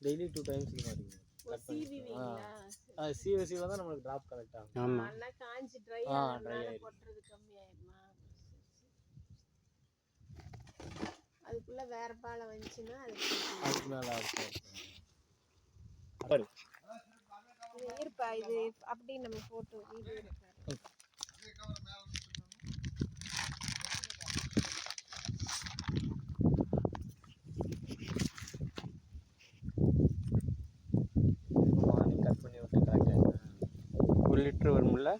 Daily 2 times இது மாதிரி cut பண்ணிடுவீங்களா? சீவ தான் நமக்கு டிராப் கரெக்ட் ஆகும். ஆமா நல்லா காஞ்சி ட்ரை ட்ரை ஆயிடும். போடுறது கம்மி ஆயிடுமா? அதுக்குள்ள வேற பாலை வந்துச்சுன்னா அதுக்கு மேல இருக்கும். இருப்பா இது அப்படி நம்ம போட்டோ வீடியோ எடுக்கலாம். மார்னிங் கட் பண்ணி விட்டு கரெக்ட் ஆகும். 1 லிட்டர் வரும்ல.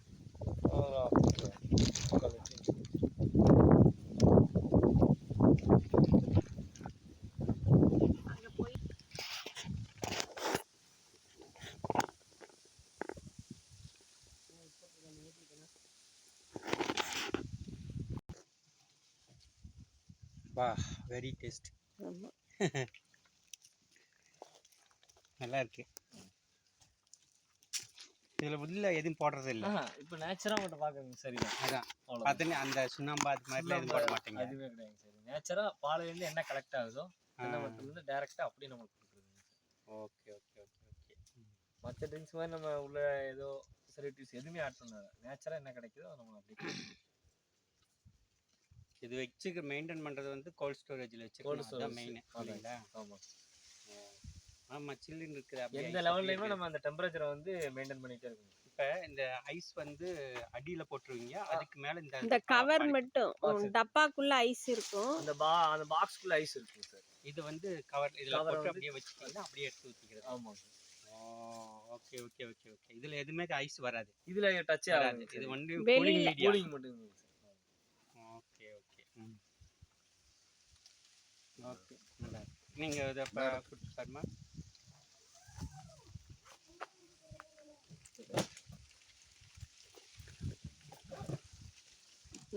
வா வெரி டேஸ்ட். நல்லா இருக்கு. இதுல உள்ள எதுவும் போடுறது இல்லை. இப்போ நேச்சரா மட்டும் பார்க்குங்க. சரிதான். அதான் பார்த்தீங்க அந்த சுண்ணாம்பு அது மாதிரிலாம் எதுவும் போட மாட்டேங்க. அதுவே கிடையாது. சரி நேச்சரா பாலையிலேருந்து என்ன கலெக்ட் ஆகுதோ அந்த மட்டும் டேரெக்டாக அப்படியே நமக்கு கொடுக்குறது. Okay okay okay okay. மற்ற ட்ரிங்க்ஸ் மாதிரி நம்ம உள்ள ஏதோ செரிட்டிவ்ஸ் எதுவுமே ஆட் பண்ணாது. நேச்சரா என்ன கிடைக்குதோ நம்ம அப்படியே இது வச்சுக்க மெயின்டைன் பண்ணுறது வந்து கோல்ட் ஸ்டோரேஜில் வச்சுருக்கோம். தான் மெயின் இல்லைங்களா? ஆமாம் ஆமாம். சில்லுன்னு இருக்குது. எந்த லெவல்லையுமே நம்ம அந்த டெம்பரேச்சரை வந்து மெயின்டைன் பண்ணிகிட்டே இருக்கணும். இப்போ இந்த ஐஸ் வந்து அடியில் போட்டுருவீங்க, அதுக்கு மேலே இந்த கவர் மட்டும் டப்பாக்குள்ள ஐஸ் இருக்கும். அந்த பாக்ஸ்க்குள்ள ஐஸ் இருக்கும் சார். இது வந்து கவர் இதில் போட்டு அப்படியே வச்சுக்கிட்டீங்கன்னா அப்படியே எடுத்து ஊற்றிக்கிறது. ஆமாம் sir. Okay okay okay okay. இதில் எதுவுமே ஐஸ் வராது. இதில் டச்சே ஆகாது. இது வந்து கூலிங் மட்டும். Okay okay. ஓகே நல்லா. நீங்கள் இதை இப்போ கொடுத்து பாருமா.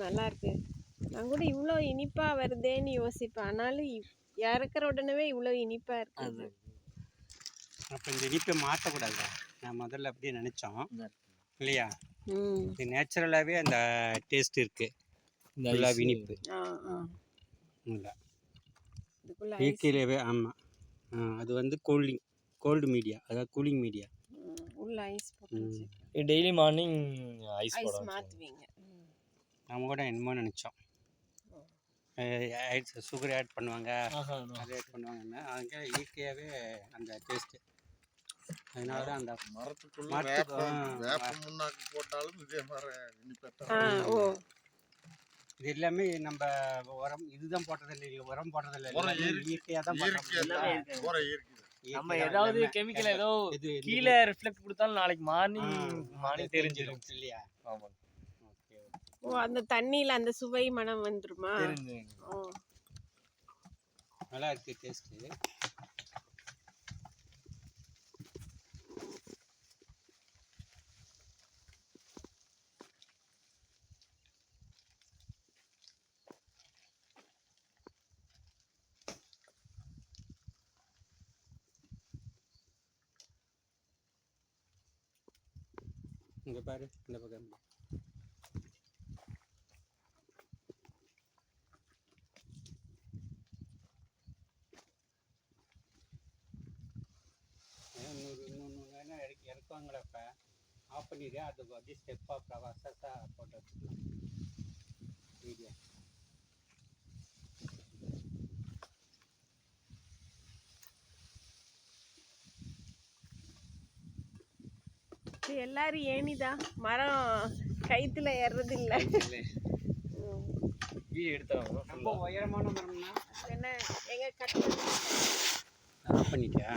நல்லா இருக்கு. நான் கூட இவ்வளோ இனிப்பா வருதேன்னு யோசிப்பேன். ஆனாலும் இறக்குற உடனே இவ்வளோ இனிப்பா இருக்கு. அப்போ இந்த இனிப்பை மாற்றக்கூடாது. நான் முதல்ல அப்படியே நினச்சோம் இல்லையா? இது நேச்சுரலாகவே அந்த டேஸ்ட் இருக்கு. இந்த இனிப்பு இல்லை இயற்கையிலேயே. ஆமாம். அது வந்து கோல்டு மீடியா, அதாவது கூலிங் மீடியா. உள்ள ஐஸ் போட்டு டெய்லி மார்னிங் ஐஸ் மாற்றுவீங்க. நம்ம கூட என்னமோ நினச்சோம் சுகர் ஆட் பண்ணுவாங்க, அது ஆட் பண்ணுவாங்கன்னா அங்கே இயற்கையாகவே அந்த டேஸ்ட்டு. அதனால தான் அந்த மரத்துக்குள்ள வேப்ப முன்னாக்கு போட்டாலும் இதே மாதிரி இது எல்லாமே நம்ம உரம் இதுதான் போட்டதில்லை, உரம் போட்டதில்லை, இயற்கையாக தான் நம்ம ஏதாவது கெமிக்கல் ஏதோ கீழே ரிஃப்ளெக்ட் கொடுத்தாலும் நாளைக்கு மார்னிங் தெரிஞ்சிடும் இல்லையா? ஆமாம். ஓ அந்த தண்ணியில் அந்த சுவை மனம் வந்துருமா? ஓ நல்லா இருக்கு டேஸ்ட்டு. இங்கே பாரு இந்த பக்கம். இன்னொன்று இறக்குவாங்களப்ப ஆஃப் பண்ணிடு. அது அப்படியே ஸ்டெப்பாக ப்ராசஸாக போட்டு வச்சுக்கலாம் வீடியோ. எல்லாரும் ஏனிதான் மரம் கைத்துல ஏறது இல்லை. எடுத்துறோம். ரொம்ப உயரமான மரம்னா என்ன எங்க கட் ஆஃப் பண்ணிட்டியா?